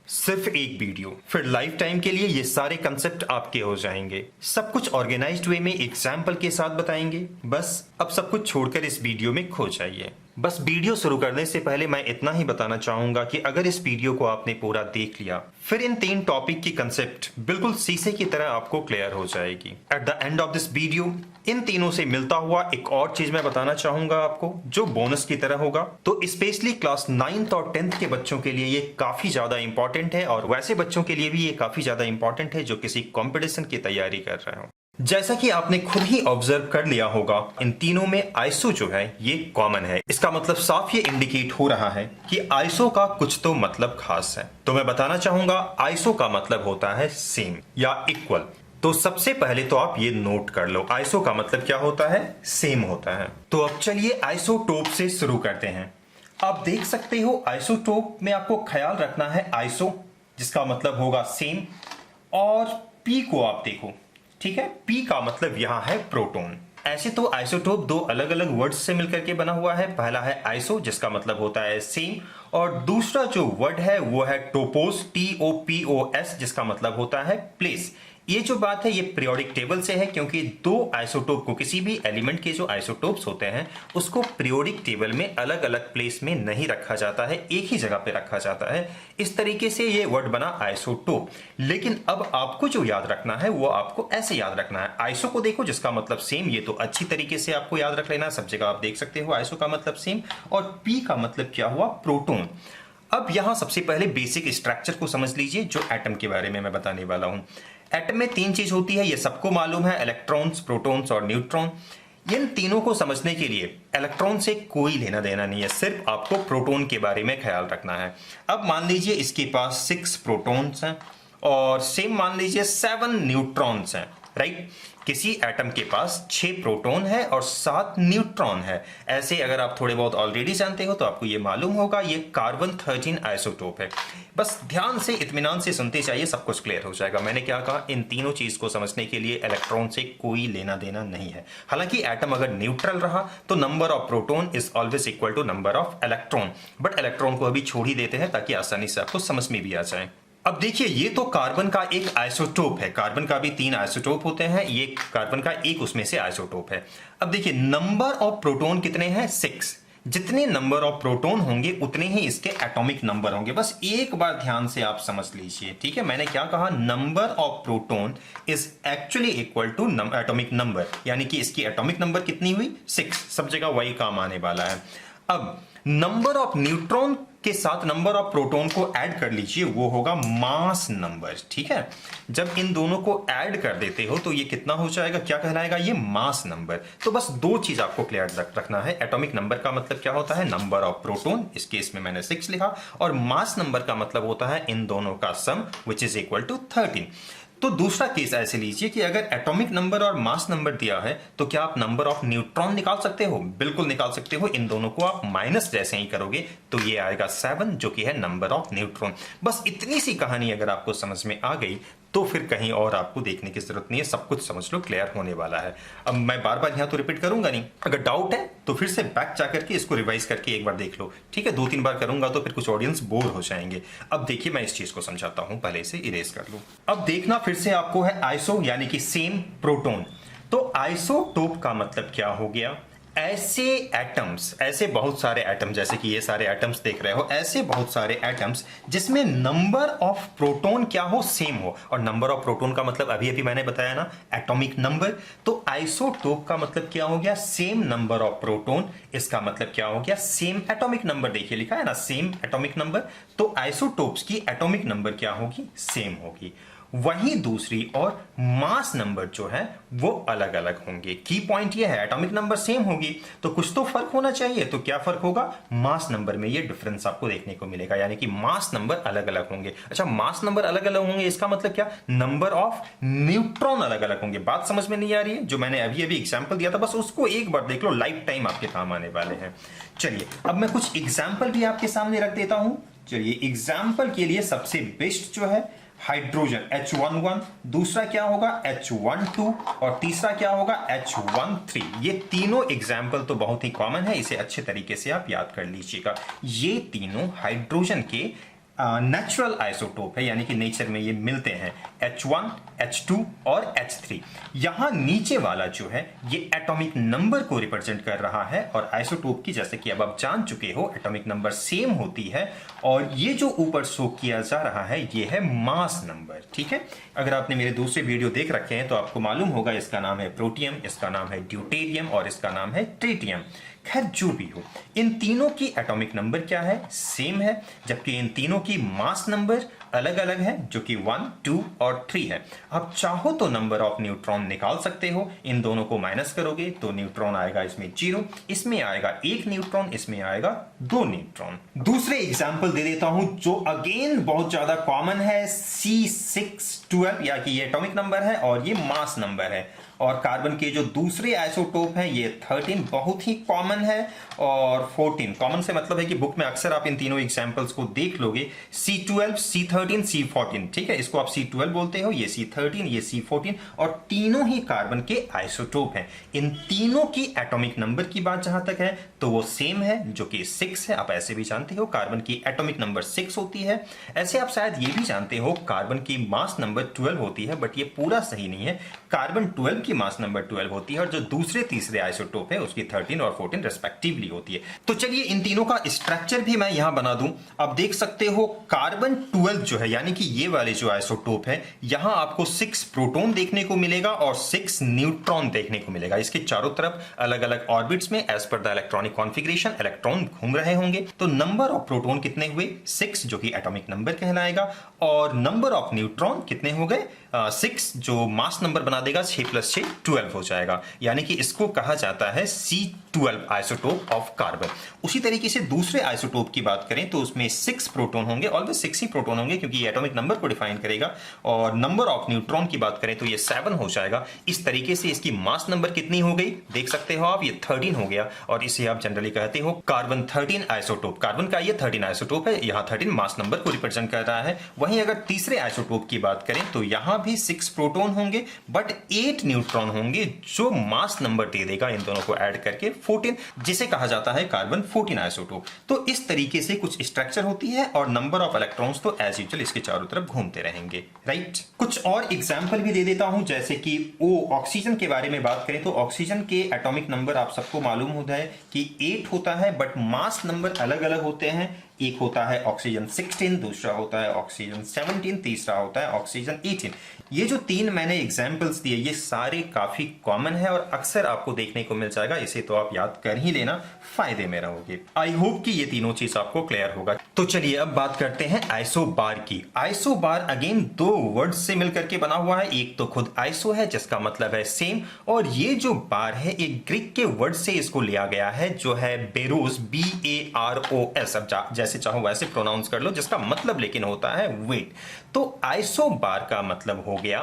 सिर्फ एक वीडियो, फिर लाइफ टाइम के लिए ये सारे कंसेप्ट आपके हो जाएंगे। सब कुछ ऑर्गेनाइज्ड वे में एग्जाम्पल के साथ बताएंगे। बस अब सब कुछ छोड़कर इस वीडियो में खो जाइए। बस वीडियो शुरू करने से पहले मैं इतना ही बताना चाहूंगा कि अगर इस वीडियो को आपने पूरा देख लिया, फिर इन 3 टॉपिक की कंसेप्ट बिल्कुल शीशे की तरह आपको क्लियर हो जाएगी। At the end of this video इन तीनों से मिलता हुआ एक और चीज मैं बताना चाहूंगा आपको, जो बोनस की तरह होगा। तो स्पेशली क्लास 9th और 10th के बच्चों के लिए ये काफी ज्यादा इंपॉर्टेंट है, और वैसे बच्चों के लिए भी ये काफी ज्यादा इंपॉर्टेंट है जो किसी कंपटीशन की तैयारी कर रहे हो। जैसा कि आपने खुद ही ऑब्जर्व कर लिया होगा, इन तीनों में आइसो जो है ये कॉमन है। इसका मतलब साफ ये इंडिकेट हो रहा है कि आइसो का कुछ तो मतलब खास है। तो मैं बताना चाहूंगा आइसो का मतलब होता है सेम या इक्वल। तो सबसे पहले तो आप ये नोट कर लो, आइसो का मतलब क्या होता है? सेम होता है। तो अब चलिए आइसोटोप से शुरू करते हैं। आप देख सकते हो आइसोटोप में आपको ख्याल रखना है आइसो, जिसका मतलब होगा सेम, और पी को आप देखो, ठीक है। पी का मतलब यहां है प्रोटॉन। ऐसे तो आइसोटोप 2 अलग अलग वर्ड्स से मिलकर के बना हुआ है। पहला है आइसो, जिसका मतलब होता है सेम, और दूसरा जो वर्ड है वो है टोपोस, TOPOS, जिसका मतलब होता है प्लेस। ये जो बात है ये पीरियोडिक टेबल से है, क्योंकि 2 आइसोटोप को, किसी भी एलिमेंट के जो आइसोटोप्स होते हैं उसको पीरियोडिक टेबल में अलग अलग प्लेस में नहीं रखा जाता है, एक ही जगह पे रखा जाता है। इस तरीके से ये वर्ड बना आइसोटोप। लेकिन अब आपको जो याद रखना है वो आपको ऐसे याद रखना है। आइसो को देखो, जिसका मतलब सेम, ये तो अच्छी तरीके से आपको याद रख लेना, सब जगह आप देख सकते हो आइसो का मतलब सेम। और पी का मतलब क्या हुआ? प्रोटॉन। अब यहां सबसे पहले बेसिक स्ट्रक्चर को समझ लीजिए, जो एटम के बारे में मैं बताने वाला हूं। एटम में 3 चीज होती है, ये सबको मालूम है, इलेक्ट्रॉन्स, प्रोटॉन्स और न्यूट्रॉन। इन तीनों को समझने के लिए इलेक्ट्रॉन से कोई लेना देना नहीं है, सिर्फ आपको प्रोटॉन के बारे में ख्याल रखना है। अब मान लीजिए इसके पास 6 प्रोटॉन्स हैं और सेम मान लीजिए 7 न्यूट्रॉन्स हैं, राइट। किसी एटम के पास 6 प्रोटॉन है और 7 न्यूट्रॉन है। ऐसे अगर आप थोड़े बहुत ऑलरेडी जानते हो तो आपको ये मालूम होगा, ये कार्बन 13 आइसोटोप है। बस ध्यान से इत्मीनान से सुनते जाइए, सब कुछ क्लियर हो जाएगा। मैंने क्या कहा? इन तीनों चीज को समझने के लिए इलेक्ट्रॉन से कोई लेना देना नहीं है। हालांकि एटम अगर न्यूट्रल रहा तो number of proton is always equal to number of electron, but electron को अभी छोड़ ही देते हैं ताकि आसानी से आपको समझ में भी आ जाए। अब देखिए, ये तो कार्बन का एक आइसोटोप है। कार्बन का भी 3 आइसोटोप होते हैं, ये कार्बन का एक उसमें से आइसोटोप है। अब देखिए नंबर ऑफ प्रोटॉन कितने हैं? 6। जितने नंबर ऑफ प्रोटॉन होंगे उतने ही इसके एटॉमिक नंबर होंगे। बस एक बार ध्यान से आप समझ लीजिए, ठीक है। मैंने क्या कहा? Number of proton is actually equal to atomic number, यानी कि इसकी एटॉमिक नंबर कितनी हुई? 6। सब जगह वही काम आने वाला है। अब नंबर ऑफ न्यूट्रॉन के साथ नंबर ऑफ प्रोटॉन को ऐड कर लीजिए, वो होगा मास नंबर, ठीक है। जब इन दोनों को ऐड कर देते हो तो ये कितना हो जाएगा? क्या कहलाएगा? ये मास नंबर। तो बस 2 चीज आपको क्लियर रखना है। एटॉमिक नंबर का मतलब क्या होता है? नंबर ऑफ प्रोटॉन, इस केस में मैंने 6 लिखा, और मास नंबर का मतलब होता है इन दोनों का सम, विच इज इक्वल टू 13। तो दूसरा केस ऐसे लीजिए कि अगर एटॉमिक नंबर और मास नंबर दिया है तो क्या आप नंबर ऑफ न्यूट्रॉन निकाल सकते हो? बिल्कुल निकाल सकते हो। इन दोनों को आप माइनस जैसे ही करोगे तो ये आएगा 7, जो कि है नंबर ऑफ न्यूट्रॉन। बस इतनी सी कहानी अगर आपको समझ में आ गई तो फिर कहीं और आपको देखने की जरूरत नहीं है, सब कुछ समझ लो, क्लियर होने वाला है। अब मैं बार बार यहां तो रिपीट करूंगा नहीं, अगर डाउट है तो फिर से बैक जाकर के इसको रिवाइज करके एक बार देख लो, ठीक है। 2-3 बार करूंगा तो फिर कुछ ऑडियंस बोर हो जाएंगे। अब देखिए मैं इस चीज को समझाता हूं, पहले से इरेज कर लूं। अब देखना फिर से आपको है आइसो यानी कि सेम, प्रोटॉन। तो आइसोटोप का मतलब क्या हो गया? ऐसे एटम्स, ऐसे बहुत सारे एटम, जैसे कि ये सारे एटम्स देख रहे हो, ऐसे बहुत सारे एटम्स जिसमें नंबर ऑफ प्रोटॉन क्या हो? सेम हो। और नंबर ऑफ प्रोटॉन का मतलब अभी अभी मैंने बताया ना, एटॉमिक नंबर। तो आइसोटोप का मतलब क्या हो गया? Same number of proton. इसका मतलब क्या हो गया? Same atomic number. देखिए लिखा है ना, सेम एटॉमिक नंबर। तो आइसोटोप्स की एटॉमिक नंबर क्या होगी? सेम होगी। वहीं दूसरी और मास नंबर जो है वो अलग अलग होंगे। की पॉइंट ये है, एटॉमिक नंबर सेम होगी तो कुछ तो फर्क होना चाहिए। तो क्या फर्क होगा? मास नंबर में ये डिफरेंस आपको देखने को मिलेगा, यानी कि मास नंबर अलग अलग होंगे। अच्छा, मास नंबर अलग अलग होंगे, इसका मतलब क्या? नंबर ऑफ न्यूट्रॉन अलग अलग होंगे। बात समझ में नहीं आ रही है? जो मैंने अभी अभी एग्जाम्पल दिया था, बस उसको एक बार देख लो, लाइफ टाइम आपके काम आने वाले हैं। चलिए अब मैं कुछ एग्जाम्पल भी आपके सामने रख देता हूं। चलिए एग्जाम्पल के लिए सबसे बेस्ट जो है हाइड्रोजन H11, दूसरा क्या होगा H12, और तीसरा क्या होगा H13। ये तीनों एग्जाम्पल तो बहुत ही कॉमन है, इसे अच्छे तरीके से आप याद कर लीजिएगा। ये तीनों हाइड्रोजन के नेचुरल आइसोटोप है, यानी कि नेचर में ये मिलते हैं, H1, H2 और H3। यहां नीचे वाला जो है ये एटॉमिक नंबर को रिप्रेजेंट कर रहा है, और आइसोटोप की, जैसे कि अब आप जान चुके हो, एटॉमिक नंबर सेम होती है, और ये जो ऊपर शो किया जा रहा है ये है मास नंबर। ठीक है, अगर आपने मेरे दूसरे वीडियो देख रखे हैं तो आपको मालूम होगा, इसका नाम है प्रोटियम, इसका नाम है ड्यूटेरियम और इसका नाम है ट्रिटियम। खैर जो भी हो, इन तीनों की एटॉमिक नंबर क्या है, सेम है, जबकि इन तीनों की मास नंबर अलग अलग है, जो कि 1, 2 और 3 है। आप चाहो तो नंबर ऑफ न्यूट्रॉन निकाल सकते हो, इन दोनों को माइनस करोगे तो न्यूट्रॉन आएगा इसमें 0, इसमें आएगा 1 न्यूट्रॉन, इसमें आएगा 2 न्यूट्रॉन। दूसरे एग्जाम्पल दे देता हूं जो अगेन बहुत ज्यादा कॉमन है, C612, या कि ये एटॉमिक नंबर है और ये मास नंबर है। और कार्बन के जो दूसरे आइसोटोप हैं ये 13 बहुत ही कॉमन है, और 14 कॉमन से मतलब है कि बुक में अक्सर आप इन तीनों एग्जांपल्स को देख लोगे, C12, C13, C14। ठीक है, इसको आप C12 बोलते हो, ये C13, ये C14, और तीनों ही कार्बन के आइसोटोप हैं। इन तीनों की एटॉमिक नंबर की बात जहां तक है तो वो सेम है, जो कि 6 है। आप ऐसे भी जानते हो कार्बन की एटॉमिक नंबर 6 होती है। ऐसे आप शायद ये भी जानते हो कार्बन की मास नंबर 12 होती है, बट ये पूरा सही नहीं है। कार्बन 12 की मास नंबर 12 होती है, और जो दूसरे तीसरे आइसोटोप है उसकी 13 और 14 रेस्पेक्टिवली होती है। तो चलिए इन तीनों का स्ट्रक्चर भी मैं यहां बना दूं। आप देख सकते हो कार्बन 12 जो है, यानी कि ये वाले जो आइसोटोप है, यहां आपको 6 प्रोटॉन देखने को मिलेगा और 6 न्यूट्रॉन देखने को मिलेगा। इसके चारों तरफ अलग अलग ऑर्बिट्स में as per the electronic configuration electron घूम रहे होंगे। तो नंबर ऑफ प्रोटॉन कितने हुए, 6, जो कि एटॉमिक नंबर कहलाएगा, और नंबर ऑफ न्यूट्रॉन कितने हो गए, 6, जो मास नंबर बना देगा 6 + 6 12 हो जाएगा। यानी कि इसको कहा जाता है C12 आइसोटोप ऑफ कार्बन। उसी तरीके से दूसरे आइसोटोप की बात करें तो उसमें 6 प्रोटॉन होंगे, ऑलवेज 6 ही प्रोटॉन होंगे क्योंकि ये एटॉमिक नंबर को डिफाइन करेगा। और नंबर ऑफ न्यूट्रॉन की बात करें तो ये 7 हो जाएगा। इस तरीके से इसकी मास नंबर कितनी हो गई, देख सकते हो आप, ये 13 हो गया, और इसे आप जनरली कहते हो कार्बन 13 आइसोटोप। कार्बन का ये 13 आइसोटोप है, यहाँ 13 मास नंबर को रिप्रेजेंट कर रहा है। वहीं अगर तीसरे आइसोटोप की बात करें तो यहां भी 6 प्रोटॉन होंगे बट 8 न्यूट्रॉन होंगे, जो मास नंबर दे देगा इन दोनों को ऐड करके 14, जिसे कहा जाता है कार्बन 14 आइसोटोप। तो इस तरीके से कुछ स्ट्रक्चर होती है, और नंबर ऑफ इलेक्ट्रॉन्स तो एज यूजुअल इसके चारों तरफ घूमते रहेंगे, राइट। कुछ और एग्जांपल भी दे देता हूं, जैसे कि ऑक्सीजन के बारे में बात करें तो ऑक्सीजन के एटॉमिक नंबर आप सबको मालूम होता है कि 8 होता है, बट मास नंबर अलग अलग होते हैं। एक होता है ऑक्सीजन 16, दूसरा होता है ऑक्सीजन 17, तीसरा होता है ऑक्सीजन 18। ये जो 3 मैंने एग्जाम्पल्स दिए ये सारे काफी कॉमन है और अक्सर आपको देखने को मिल जाएगा, इसे तो आप याद कर ही लेना, फायदे में रहोगे। आई होप कि ये तीनों चीज आपको क्लियर होगा। तो चलिए अब बात करते हैं आइसोबार की। आइसोबार अगेन 2 वर्ड्स से मिलकर के बना हुआ है। एक तो खुद आइसो है जिसका मतलब है सेम, और ये जो बार है एक ग्रीक के वर्ड से इसको लिया गया है जो है बेरोस, BAROS। अब जैसे चाहो वैसे प्रोनाउंस कर लो, जिसका मतलब लेकिन होता है वेट। तो आइसोबार का मतलब हो गया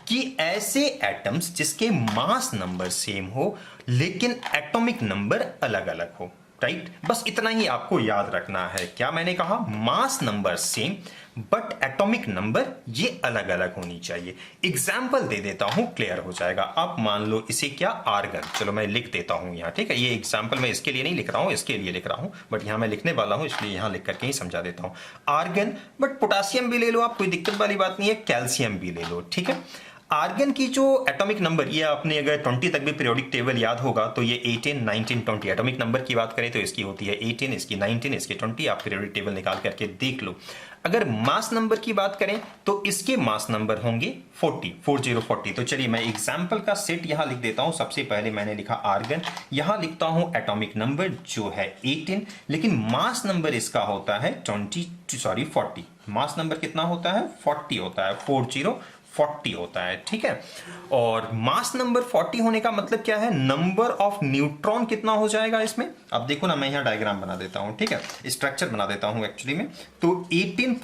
कि ऐसे एटम्स जिसके मास नंबर सेम हो लेकिन एटॉमिक नंबर अलग अलग हो, राइट। बस इतना ही आपको याद रखना है। क्या मैंने कहा, mass number same but atomic number ये अलग अलग होनी चाहिए। एग्जाम्पल दे देता हूं, क्लियर हो जाएगा। आप मान लो इसे क्या, आर्गन। चलो मैं लिख देता हूं यहां, ठीक है। ये एग्जाम्पल मैं इसके लिए नहीं लिख रहा हूं, इसके लिए लिख रहा हूं, बट यहां मैं लिखने वाला हूं इसलिए यहां लिख करके ही समझा देता हूं। आर्गन, बट पोटासियम भी ले लो आप, कोई दिक्कत वाली बात नहीं है, कैल्शियम भी ले लो, ठीक है। आर्गन की जो एटॉमिक नंबर, ये आपने अगर 20 तक भी पीरियोडिक टेबल याद होगा तो ये 18, 19, 20 एटॉमिक नंबर की बात करें तो इसकी होती है 18, इसकी 19, इसकी 20। आप पीरियोडिक टेबल निकाल करके देख लो। अगर मास नंबर की बात करें तो इसके मास नंबर होंगे 40। तो चलिए मैं एग्जाम्पल का सेट यहां लिख देता हूं। सबसे पहले मैंने लिखा आर्गन, यहां लिखता हूं एटॉमिक नंबर जो है 18, लेकिन मास नंबर इसका होता है 40। मास नंबर कितना होता है, 40 होता है, 40 होता है, ठीक है। और मास नंबर 40 होने का मतलब क्या है, नंबर ऑफ न्यूट्रॉन कितना हो जाएगा इसमें। अब देखो ना, मैं यहां डायग्राम बना देता हूं, ठीक है, स्ट्रक्चर बना देता हूं एक्चुअली में। तो 18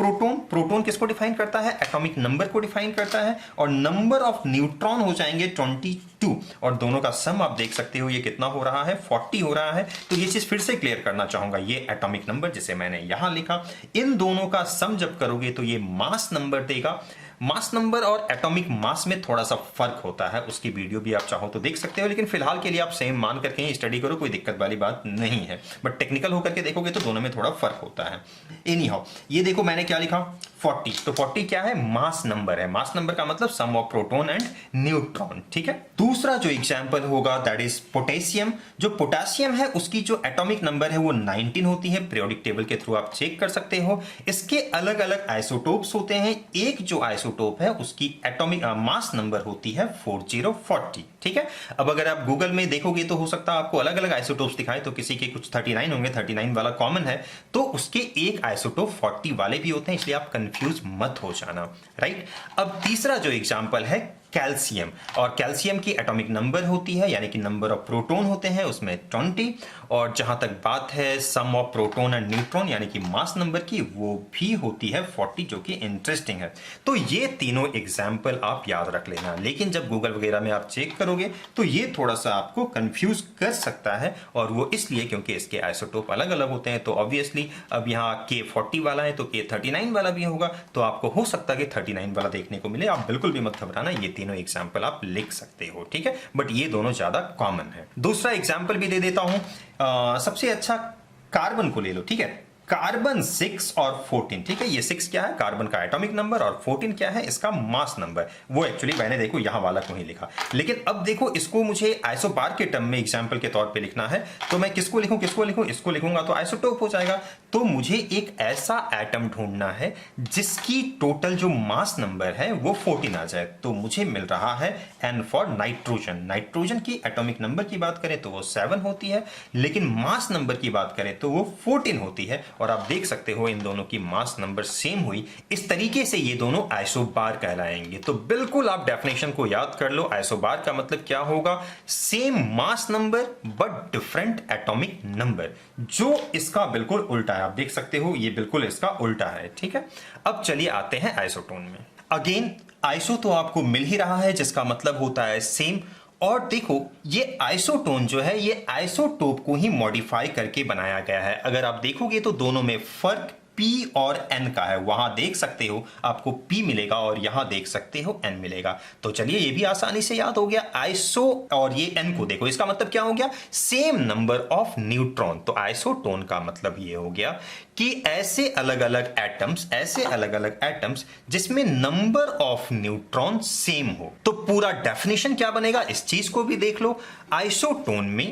प्रोटॉन किसको डिफाइन करता है, एटॉमिक नंबर को डिफाइन करता है, और नंबर ऑफ न्यूट्रॉन हो जाएंगे 22। 2 और दोनों का सम आप देख सकते हो ये कितना हो रहा है, 40 हो रहा है। तो ये चीज फिर से क्लियर करना चाहूंगा, ये एटॉमिक नंबर जिसे मैंने यहां लिखा, इन दोनों का सम जब करोगे तो ये मास नंबर देगा। मास नंबर और एटॉमिक मास में थोड़ा सा फर्क होता है, उसकी वीडियो भी आप चाहो तो देख सकते हो, लेकिन फिलहाल के लिए आप सेम मान करके ही स्टडी करो, कोई दिक्कत वाली बात नहीं है। बट टेक्निकल होकर के देखोगे तो दोनों में थोड़ा फर्क होता है। एनी हाउ, ये देखो मैंने क्या लिखा, 40। तो 40 क्या है, मास नंबर है। मास नंबर का मतलब सम ऑफ प्रोटॉन एंड न्यूट्रॉन, ठीक है। दूसरा जो एग्जांपल होगा दैट इज पोटेशियम। जो पोटेशियम है उसकी जो एटॉमिक नंबर है वो 19 होती है, पीरियोडिक टेबल के थ्रू आप चेक कर सकते हो। इसके अलग अलग आइसोटोप्स होते हैं, एक जो आइसोटोप है उसकी एटॉमिक मास नंबर होती है 4040, ठीक है। अब अगर आप गूगल में देखोगे तो हो सकता है आपको अलग अलग आइसोटोप्स दिखाए, तो किसी के कुछ 39 होंगे, 39 वाला कॉमन है, तो उसके एक आइसोटोप 40 वाले भी होते हैं, इसलिए आप कंफ्यूज मत हो जाना, राइट। अब तीसरा जो एग्जांपल है कैल्शियम, और कैल्शियम की एटॉमिक नंबर होती है यानी कि नंबर ऑफ प्रोटॉन होते हैं उसमें 20, और जहां तक बात है सम ऑफ प्रोटॉन एंड न्यूट्रॉन यानी कि मास नंबर की, वो भी होती है 40, जो कि इंटरेस्टिंग है। तो ये तीनों एग्जाम्पल आप याद रख लेना, लेकिन जब गूगल वगैरह में आप चेक करोगे तो ये थोड़ा सा आपको कंफ्यूज कर सकता है, और वो इसलिए क्योंकि इसके आइसोटोप अलग अलग होते हैं। तो ऑब्वियसली अब यहाँ K40 वाला है तो K39 वाला भी होगा, तो आपको हो सकता है कि 39 वाला देखने को मिले। आप बिल्कुल भी मत घबराना, ये तीनों एग्जाम्पल आप लिख सकते हो, ठीक है, बट ये दोनों ज्यादा कॉमन है। दूसरा एग्जाम्पल भी दे देता हूं, सबसे अच्छा कार्बन को ले लो, ठीक है। कार्बन 6 और 14, ठीक है। ये 6 क्या है, कार्बन का एटॉमिक नंबर, और 14 क्या है, इसका मास नंबर। वो एक्चुअली मैंने देखो यहां वाला को ही लिखा, लेकिन अब देखो इसको मुझे आइसोबार के टर्म में एग्जांपल के तौर पे लिखना है, तो मैं किसको लिखूं, इसको लिखूंगा तो आइसोटोप हो जाएगा। तो मुझे एक ऐसा एटम ढूंढना है जिसकी टोटल जो मास नंबर है वो 14 आ जाए। तो मुझे मिल रहा है N फॉर नाइट्रोजन। नाइट्रोजन की एटॉमिक नंबर की बात करें तो वो 7 होती है, लेकिन मास नंबर की बात करें तो वो 14 होती है। और आप देख सकते हो इन दोनों की मास नंबर सेम हुई, इस तरीके से ये दोनों आइसोबार कहलाएंगे। तो बिल्कुल आप डेफिनेशन को याद कर लो, आइसोबार का मतलब क्या होगा, same mass number but different atomic number, जो इसका बिल्कुल उल्टा है। आप देख सकते हो ये बिल्कुल इसका उल्टा है, ठीक है। अब चलिए आते हैं आइसोटोन में। अगेन आइसो तो आपको मिल ही रहा है, जिसका मतलब होता है सेम। और देखो ये आइसोटोन जो है ये आइसोटोप को ही मॉडिफाई करके बनाया गया है। अगर आप देखोगे तो दोनों में फर्क P और N का है, वहां देख सकते हो आपको P मिलेगा और यहां देख सकते हो N मिलेगा। तो चलिए ये भी आसानी से याद हो गया, आइसो और ये N को देखो, इसका मतलब क्या हो गया, सेम नंबर ऑफ न्यूट्रॉन। तो आइसोटोन का मतलब ये हो गया कि ऐसे अलग अलग एटम्स जिसमें नंबर ऑफ न्यूट्रॉन सेम हो। तो पूरा डेफिनेशन क्या बनेगा, इस चीज को भी देख लो। आइसोटोन में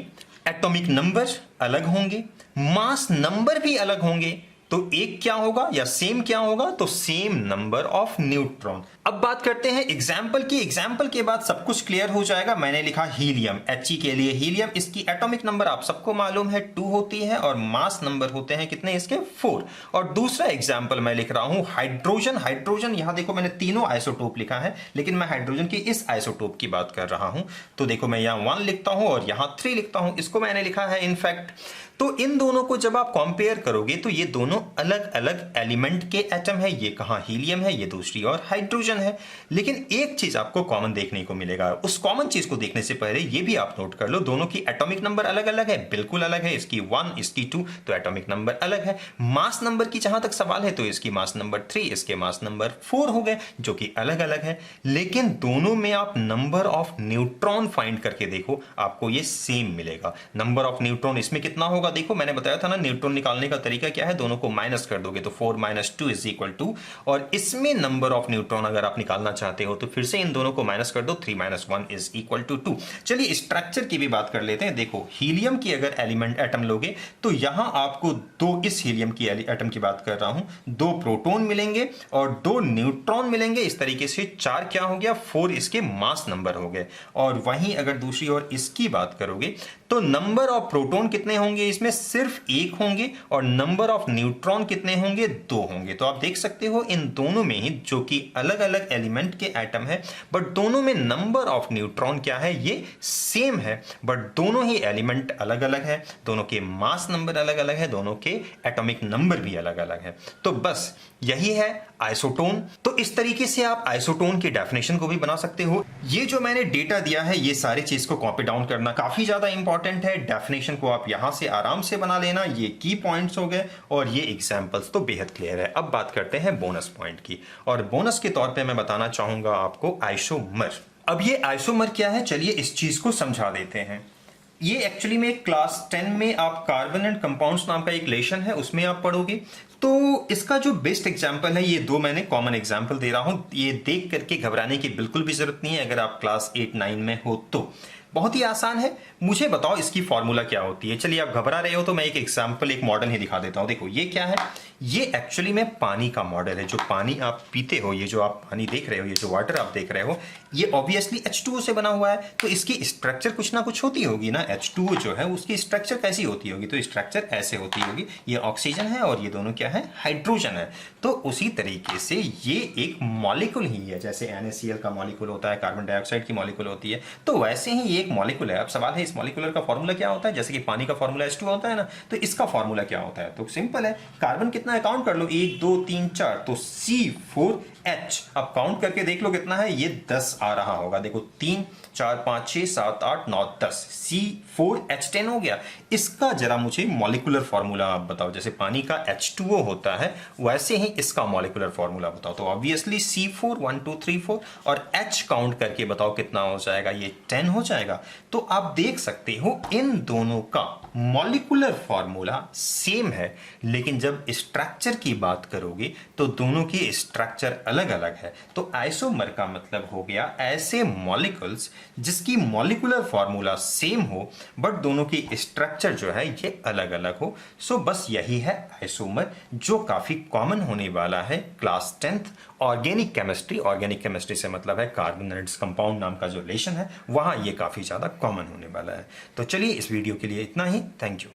एटॉमिक नंबर अलग होंगे, मास नंबर भी अलग होंगे। तो एक क्या होगा या सेम क्या होगा, तो सेम नंबर ऑफ न्यूट्रॉन। अब बात करते हैं एग्जाम्पल की। एग्जाम्पल के बाद सब कुछ क्लियर हो जाएगा। मैंने लिखा हीलियम, He के लिए हीलियम, इसकी एटॉमिक नंबर आप सबको मालूम है 2 होती है, और मास नंबर होते हैं कितने इसके, 4। और दूसरा एग्जाम्पल मैं लिख रहा हूं हाइड्रोजन। हाइड्रोजन यहां देखो मैंने तीनों आइसोटोप लिखा है, लेकिन मैं हाइड्रोजन की इस आइसोटोप की बात कर रहा हूं। तो देखो मैं यहां 1 लिखता हूं और यहां 3 लिखता हूं, इसको मैंने लिखा है इनफैक्ट। तो इन दोनों को जब आप कंपेयर करोगे तो ये दोनों अलग अलग एलिमेंट के एटम है, ये कहां हीलियम है, ये दूसरी और हाइड्रोजन है। लेकिन एक चीज आपको कॉमन देखने को मिलेगा, उस कॉमन चीज को देखने से पहले ये भी आप नोट कर लो, दोनों की एटॉमिक नंबर अलग अलग है, बिल्कुल अलग है। इसकी 1 इसकी 2, तो एटॉमिक नंबर अलग है। मास नंबर की जहां तक सवाल है तो इसकी मास नंबर 3, इसके मास नंबर 4 हो गए, जो कि अलग अलग है। लेकिन दोनों में आप नंबर ऑफ न्यूट्रॉन फाइंड करके देखो, आपको ये सेम मिलेगा। नंबर ऑफ न्यूट्रॉन इसमें कितना होगा, देखो मैंने बताया था ना न्यूट्रॉन निकालने का तरीका क्या है, दोनों को माइनस कर दोगे तो 4 - 2 = 2। और इसमें नंबर ऑफ न्यूट्रॉन अगर आप निकालना चाहते हो तो फिर से इन दोनों को माइनस कर दो, 3 - 1 = 2। चलिए स्ट्रक्चर की भी बात कर लेते हैं। देखो हीलियम की अगर एलिमेंट एटम लोगे तो यहां आपको 2, इस हीलियम की एटम की बात कर रहा हूं, 2 प्रोटॉन मिलेंगे और 2 न्यूट्रॉन मिलेंगे। इस तरीके से 4 क्या हो गया, 4 इसके मास नंबर हो गए। और वहीं अगर दूसरी ओर इसकी बात करोगे तो नंबर ऑफ प्रोटॉन कितने होंगे, इसमें सिर्फ 1 होंगे, और नंबर ऑफ न्यूट्रॉन कितने होंगे, 2 होंगे। तो आप देख सकते हो इन दोनों में ही, जो कि अलग अलग एलिमेंट के एटम है, बट दोनों में नंबर ऑफ न्यूट्रॉन क्या है, ये सेम है, बट दोनों ही एलिमेंट अलग अलग है, दोनों के मास नंबर अलग अलग है, दोनों के एटॉमिक नंबर भी अलग अलग है। तो बस यही है आइसोटोन। तो इस तरीके से आप आइसोटोन की डेफिनेशन को भी बना सकते हो। ये जो मैंने डेटा दिया है, ये सारी चीज को कॉपी डाउन करना काफी ज्यादा इंपॉर्टेंट है। डेफिनेशन को आप यहां से आराम से बना लेना। ये की पॉइंट्स हो गए और ये एग्जांपल्स तो बेहद क्लियर है। अब बात करते हैं बोनस पॉइंट की, और बोनस के तौर पे मैं बताना चाहूंगा आपको आइसोमर। अब ये आइसोमर क्या है, चलिए इस चीज को समझा देते हैं। ये एक्चुअली में क्लास 10 में आप कार्बन एंड कंपाउंड्स नाम का एक लेशन है, उसमें आप पढ़ोगे। तो इसका जो बेस्ट एग्जांपल है, ये दो मैंने कॉमन एग्जांपल दे रहा हूं। ये देख करके घबराने की बिल्कुल भी जरूरत नहीं है अगर आप क्लास 8-9 में हो तो। बहुत ही आसान है। मुझे बताओ इसकी फॉर्मूला क्या होती है। चलिए आप घबरा रहे हो तो मैं एक एग्जांपल, एक मॉडल ही दिखा देता हूं। देखो ये क्या है, ये एक्चुअली में पानी का मॉडल है। जो पानी आप पीते हो, ये जो आप पानी देख रहे हो, ये जो वाटर आप देख रहे हो, ये ऑब्वियसली H2O से बना हुआ है। तो इसकी स्ट्रक्चर कुछ ना कुछ होती होगी ना। H2O जो है उसकी स्ट्रक्चर कैसी होती होगी, तो स्ट्रक्चर ऐसे होती होगी। ये ऑक्सीजन है और ये दोनों क्या है, हाइड्रोजन है। तो उसी तरीके से ये एक मॉलिक्यूल ही है। जैसे NaCl का मॉलिक्यूल होता है, कार्बन डाइऑक्साइड की मॉलिक्यूल होती है, तो वैसे ही ये एक मॉलिक्यूल है। अब सवाल है इस मॉलिक्यूलर का फॉर्मूला क्या होता है। जैसे कि पानी का फॉर्मूला H2 होता है ना, तो इसका फॉर्मूला क्या होता है। तो सिंपल है, कार्बन कितना है काउंट कर लो, 1 2 3 4, तो C4H। अब काउंट करके देख लो कितना है, ये 10 आ रहा होगा। देखो 3 4 5 6 7 8 9 10, C4H10 हो गया। इसका जरा मुझे मॉलिक्यूलर फॉर्मूला आप बताओ। जैसे पानी का H2O होता है, वैसे ही इसका मॉलिक्यूलर फॉर्मूला बताओ। तो ऑब्वियसली C4 1 2 3 4 और H काउंट करके बताओ कितना हो जाएगा, ये 10 हो जाएगा। तो आप देख सकते हो इन दोनों का मॉलिक्यूलर फॉर्मूला सेम है, लेकिन जब स्ट्रक्चर की बात करोगे तो दोनों की स्ट्रक्चर अलग अलग है। तो आइसोमर का मतलब हो गया ऐसे मॉलिक्यूल्स जिसकी मॉलिक्यूलर फॉर्मूला सेम हो बट दोनों की स्ट्रक्चर जो है ये अलग अलग हो। सो बस यही है आइसोमर, जो काफी कॉमन होने वाला है class 10th organic chemistry. Organic chemistry से मतलब है कार्बन एंड कंपाउंड नाम का जो रिलेशन है, वहां ये काफी ज्यादा कॉमन होने वाला है। तो चलिए इस वीडियो के लिए इतना ही। Thank you.